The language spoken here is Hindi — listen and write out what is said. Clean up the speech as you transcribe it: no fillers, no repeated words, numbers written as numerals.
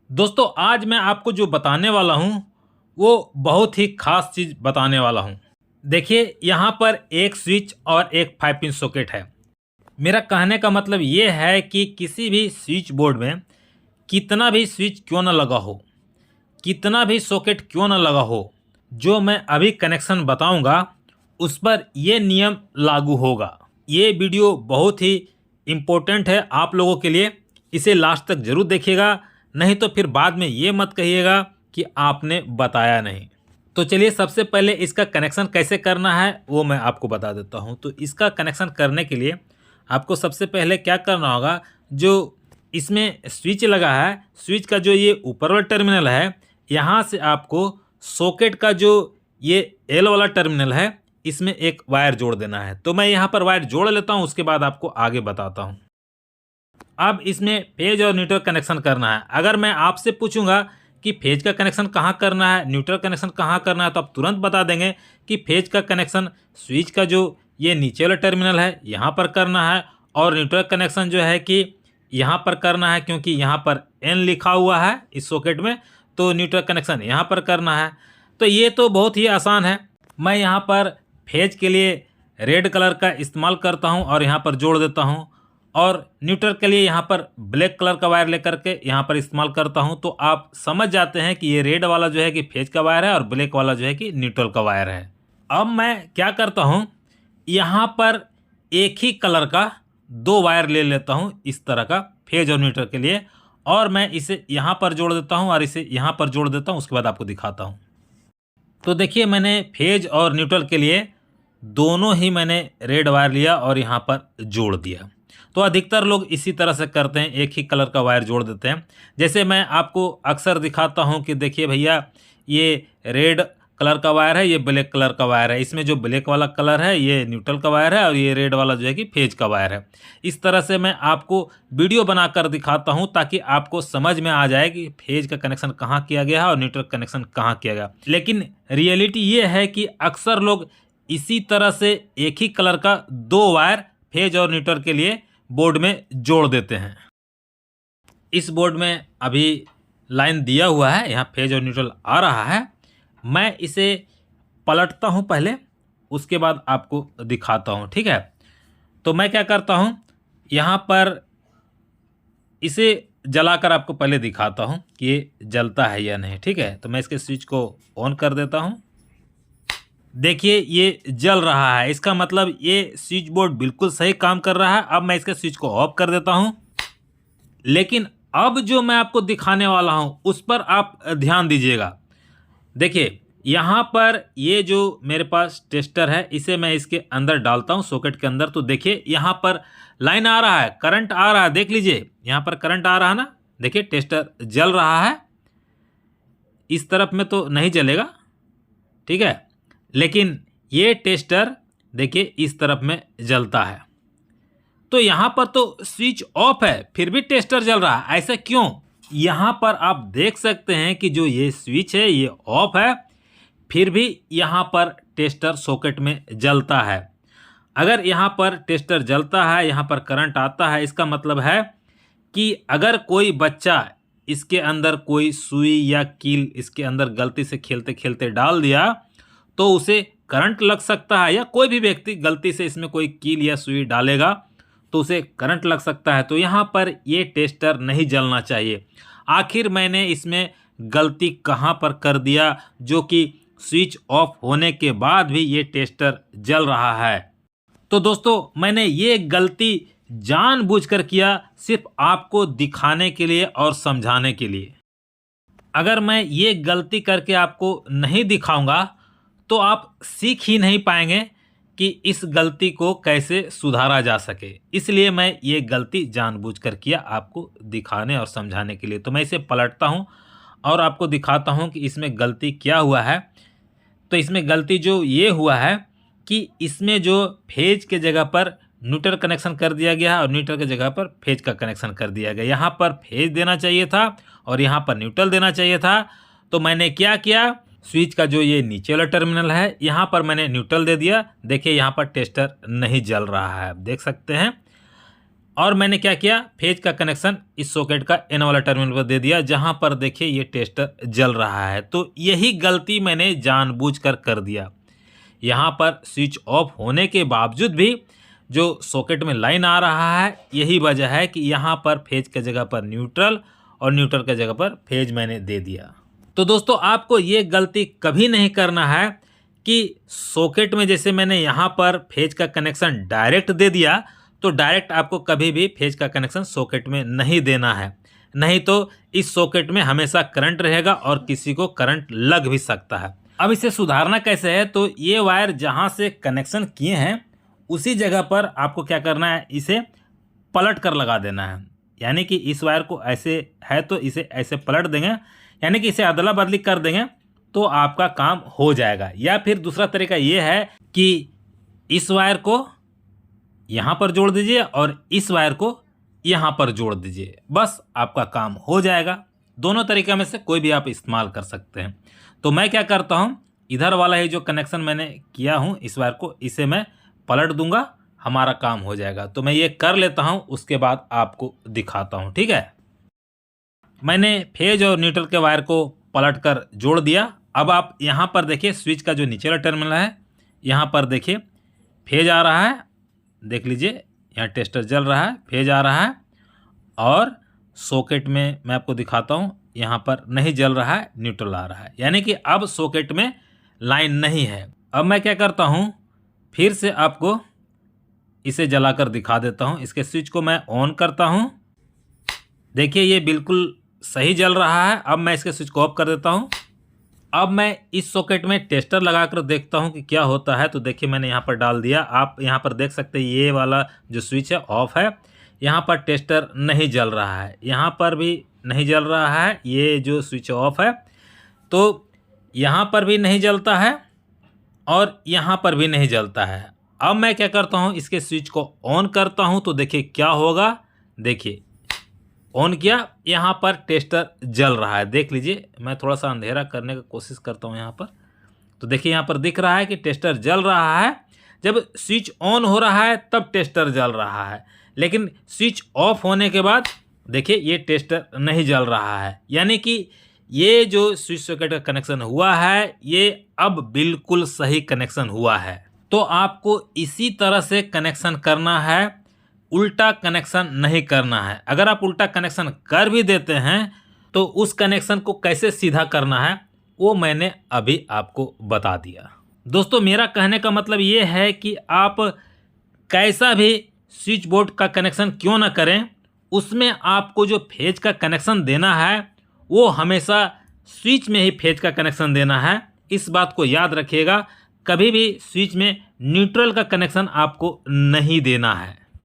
दोस्तों आज मैं आपको जो बताने वाला हूँ वो बहुत ही ख़ास चीज़ बताने वाला हूँ। देखिए यहाँ पर एक स्विच और एक 5 पिन सॉकेट है। मेरा कहने का मतलब ये है कि किसी भी स्विच बोर्ड में कितना भी स्विच क्यों ना लगा हो, कितना भी सॉकेट क्यों ना लगा हो, जो मैं अभी कनेक्शन बताऊंगा उस पर ये नियम लागू होगा। ये वीडियो बहुत ही इम्पोर्टेंट है आप लोगों के लिए, इसे लास्ट तक ज़रूर देखिएगा, नहीं तो फिर बाद में ये मत कहिएगा कि आपने बताया नहीं। तो चलिए सबसे पहले इसका कनेक्शन कैसे करना है वो मैं आपको बता देता हूँ। तो इसका कनेक्शन करने के लिए आपको सबसे पहले क्या करना होगा, जो इसमें स्विच लगा है, स्विच का जो ये ऊपर वाला टर्मिनल है, यहाँ से आपको सॉकेट का जो ये एल वाला टर्मिनल है इसमें एक वायर जोड़ देना है। तो मैं यहाँ पर वायर जोड़ लेता हूँ, उसके बाद आपको आगे बताता हूँ। अब इसमें फेज और न्यूट्रल कनेक्शन करना है। अगर मैं आपसे पूछूंगा कि फेज का कनेक्शन कहाँ करना है, न्यूट्रल कनेक्शन कहाँ करना है, तो आप तुरंत बता देंगे कि फेज का कनेक्शन स्विच का जो ये नीचे वाला टर्मिनल है यहाँ पर करना है, और न्यूट्रल कनेक्शन जो है कि यहाँ पर करना है, क्योंकि यहाँ पर एन लिखा हुआ है इस सॉकेट में, तो न्यूट्रल कनेक्शन यहाँ पर करना है। तो ये तो बहुत ही आसान है। मैं यहाँ पर फेज के लिए रेड कलर का इस्तेमाल करता हूँ और यहाँ पर जोड़ देता हूँ, और न्यूट्रल के लिए यहाँ पर ब्लैक कलर का वायर लेकर के यहाँ पर इस्तेमाल करता हूँ। तो आप समझ जाते हैं कि ये रेड वाला जो है कि फेज का वायर है और ब्लैक वाला जो है कि न्यूट्रल का वायर है। अब मैं क्या करता हूँ, यहाँ पर एक ही कलर का दो वायर ले लेता हूँ इस तरह का, फेज और न्यूट्रल के लिए, और मैं इसे यहाँ पर जोड़ देता हूँ और इसे यहाँ पर जोड़ देता हूँ। उसके बाद आपको दिखाता हूँ। तो देखिए मैंने फेज और न्यूट्रल के लिए दोनों ही मैंने रेड वायर लिया और यहाँ पर जोड़ दिया। तो अधिकतर लोग इसी तरह से करते हैं, एक ही कलर का वायर जोड़ देते हैं। जैसे मैं आपको अक्सर दिखाता हूँ कि देखिए भैया ये रेड कलर का वायर है, ये ब्लैक कलर का वायर है, इसमें जो ब्लैक वाला कलर है ये न्यूट्रल का वायर है और ये रेड वाला जो है कि फेज का वायर है। इस तरह से मैं आपको वीडियो बनाकर दिखाता हूँ ताकि आपको समझ में आ जाए कि फेज का कनेक्शन कहाँ किया गया है और न्यूट्रल कनेक्शन कहाँ किया गया। लेकिन रियलिटी ये है कि अक्सर लोग इसी तरह से एक ही कलर का दो वायर फेज और न्यूट्रल के लिए बोर्ड में जोड़ देते हैं। इस बोर्ड में अभी लाइन दिया हुआ है, यहाँ फेज और न्यूट्रल आ रहा है। मैं इसे पलटता हूँ पहले, उसके बाद आपको दिखाता हूँ, ठीक है। तो मैं क्या करता हूँ, यहाँ पर इसे जलाकर आपको पहले दिखाता हूँ कि ये जलता है या नहीं, ठीक है। तो मैं इसके स्विच को ऑन कर देता हूँ। देखिए ये जल रहा है, इसका मतलब ये स्विच बोर्ड बिल्कुल सही काम कर रहा है। अब मैं इसके स्विच को ऑफ कर देता हूं। लेकिन अब जो मैं आपको दिखाने वाला हूं उस पर आप ध्यान दीजिएगा। देखिए यहाँ पर ये जो मेरे पास टेस्टर है इसे मैं इसके अंदर डालता हूं, सॉकेट के अंदर। तो देखिए यहाँ पर लाइन आ रहा है, करंट आ रहा है, देख लीजिए यहाँ पर करंट आ रहा है ना। देखिए टेस्टर जल रहा है, इस तरफ में तो नहीं जलेगा, ठीक है, लेकिन ये टेस्टर देखिए इस तरफ में जलता है। तो यहाँ पर तो स्विच ऑफ है फिर भी टेस्टर जल रहा है, ऐसा क्यों? यहाँ पर आप देख सकते हैं कि जो ये स्विच है ये ऑफ है, फिर भी यहाँ पर टेस्टर सॉकेट में जलता है। अगर यहाँ पर टेस्टर जलता है, यहाँ पर करंट आता है, इसका मतलब है कि अगर कोई बच्चा इसके अंदर कोई सुई या कील इसके अंदर गलती से खेलते खेलते डाल दिया तो उसे करंट लग सकता है, या कोई भी व्यक्ति गलती से इसमें कोई कील या सुई डालेगा तो उसे करंट लग सकता है। तो यहाँ पर ये टेस्टर नहीं जलना चाहिए। आखिर मैंने इसमें गलती कहाँ पर कर दिया जो कि स्विच ऑफ होने के बाद भी ये टेस्टर जल रहा है? तो दोस्तों मैंने ये गलती जानबूझकर किया, सिर्फ आपको दिखाने के लिए और समझाने के लिए। अगर मैं ये गलती करके आपको नहीं दिखाऊंगा तो आप सीख ही नहीं पाएंगे कि इस गलती को कैसे सुधारा जा सके। इसलिए मैं ये गलती जानबूझकर किया आपको दिखाने और समझाने के लिए। तो मैं इसे पलटता हूँ और आपको दिखाता हूँ कि इसमें गलती क्या हुआ है। तो इसमें गलती जो ये हुआ है कि इसमें जो फेज के जगह पर न्यूट्रल कनेक्शन कर दिया गया है और न्यूट्रल की जगह पर फेज का कनेक्शन कर दिया गया। यहाँ पर फेज देना चाहिए था और यहाँ पर न्यूट्रल देना चाहिए था। तो मैंने क्या किया, स्विच का जो ये नीचे वाला टर्मिनल है यहाँ पर मैंने न्यूट्रल दे दिया। देखिए यहाँ पर टेस्टर नहीं जल रहा है, आप देख सकते हैं। और मैंने क्या किया, फेज का कनेक्शन इस सॉकेट का इन वाला टर्मिनल पर दे दिया जहां पर देखिए ये टेस्टर जल रहा है। तो यही गलती मैंने जानबूझकर कर दिया। यहाँ पर स्विच ऑफ होने के बावजूद भी जो सॉकेट में लाइन आ रहा है, यही वजह है कि यहाँ पर फेज के जगह पर न्यूट्रल और न्यूट्रल के जगह पर फेज मैंने दे दिया। तो दोस्तों आपको ये गलती कभी नहीं करना है कि सॉकेट में जैसे मैंने यहाँ पर फेज का कनेक्शन डायरेक्ट दे दिया, तो डायरेक्ट आपको कभी भी फेज का कनेक्शन सॉकेट में नहीं देना है, नहीं तो इस सॉकेट में हमेशा करंट रहेगा और किसी को करंट लग भी सकता है। अब इसे सुधारना कैसे है, तो ये वायर जहाँ से कनेक्शन किए हैं उसी जगह पर आपको क्या करना है, इसे पलट कर लगा देना है। यानी कि इस वायर को ऐसे है तो इसे ऐसे पलट देंगे, यानी कि इसे अदला बदली कर देंगे तो आपका काम हो जाएगा। या फिर दूसरा तरीका ये है कि इस वायर को यहाँ पर जोड़ दीजिए और इस वायर को यहाँ पर जोड़ दीजिए, बस आपका काम हो जाएगा। दोनों तरीके में से कोई भी आप इस्तेमाल कर सकते हैं। तो मैं क्या करता हूँ, इधर वाला ही जो कनेक्शन मैंने किया हूँ इस वायर को, इसे मैं पलट दूंगा, हमारा काम हो जाएगा। तो मैं ये कर लेता हूँ, उसके बाद आपको दिखाता हूँ, ठीक है। मैंने फेज और न्यूट्रल के वायर को पलट कर जोड़ दिया। अब आप यहाँ पर देखिए स्विच का जो नीचे वाला टर्मिनल है, यहाँ पर देखिए फेज आ रहा है, देख लीजिए यहाँ टेस्टर जल रहा है, फेज आ रहा है। और सॉकेट में मैं आपको दिखाता हूँ, यहाँ पर नहीं जल रहा है, न्यूट्रल आ रहा है, यानी कि अब सॉकेट में लाइन नहीं है। अब मैं क्या करता हूँ, फिर से आपको इसे जलाकर दिखा देता हूँ। इसके स्विच को मैं ऑन करता हूँ, देखिए ये बिल्कुल सही जल रहा है। अब मैं इसके स्विच को ऑफ कर देता हूँ। अब मैं इस सॉकेट में टेस्टर लगाकर देखता हूँ कि क्या होता है। तो देखिए मैंने यहाँ पर डाल दिया, आप यहाँ पर देख सकते हैं ये वाला जो स्विच है ऑफ है, यहाँ पर टेस्टर नहीं जल रहा है, यहाँ पर भी नहीं जल रहा है, ये जो स्विच ऑफ है। तो यहाँ पर भी नहीं जलता है और यहाँ पर भी नहीं जलता है। अब मैं क्या करता हूँ, इसके स्विच को ऑन करता हूँ तो देखिए क्या होगा। देखिए ऑन किया, यहाँ पर टेस्टर जल रहा है, देख लीजिए। मैं थोड़ा सा अंधेरा करने की कोशिश करता हूँ यहाँ पर, तो देखिए यहाँ पर दिख रहा है कि टेस्टर जल रहा है। जब स्विच ऑन हो रहा है तब टेस्टर जल रहा है, लेकिन स्विच ऑफ होने के बाद देखिए ये टेस्टर नहीं जल रहा है। यानी कि ये जो स्विच सॉकेट का कनेक्शन हुआ है ये अब बिल्कुल सही कनेक्शन हुआ है। तो आपको इसी तरह से कनेक्शन करना है, उल्टा कनेक्शन नहीं करना है। अगर आप उल्टा कनेक्शन कर भी देते हैं तो उस कनेक्शन को कैसे सीधा करना है वो मैंने अभी आपको बता दिया। दोस्तों मेरा कहने का मतलब ये है कि आप कैसा भी स्विच बोर्ड का कनेक्शन क्यों ना करें, उसमें आपको जो फेज का कनेक्शन देना है वो हमेशा स्विच में ही फेज का कनेक्शन देना है। इस बात को याद रखिएगा, कभी भी स्विच में न्यूट्रल का कनेक्शन आपको नहीं देना है।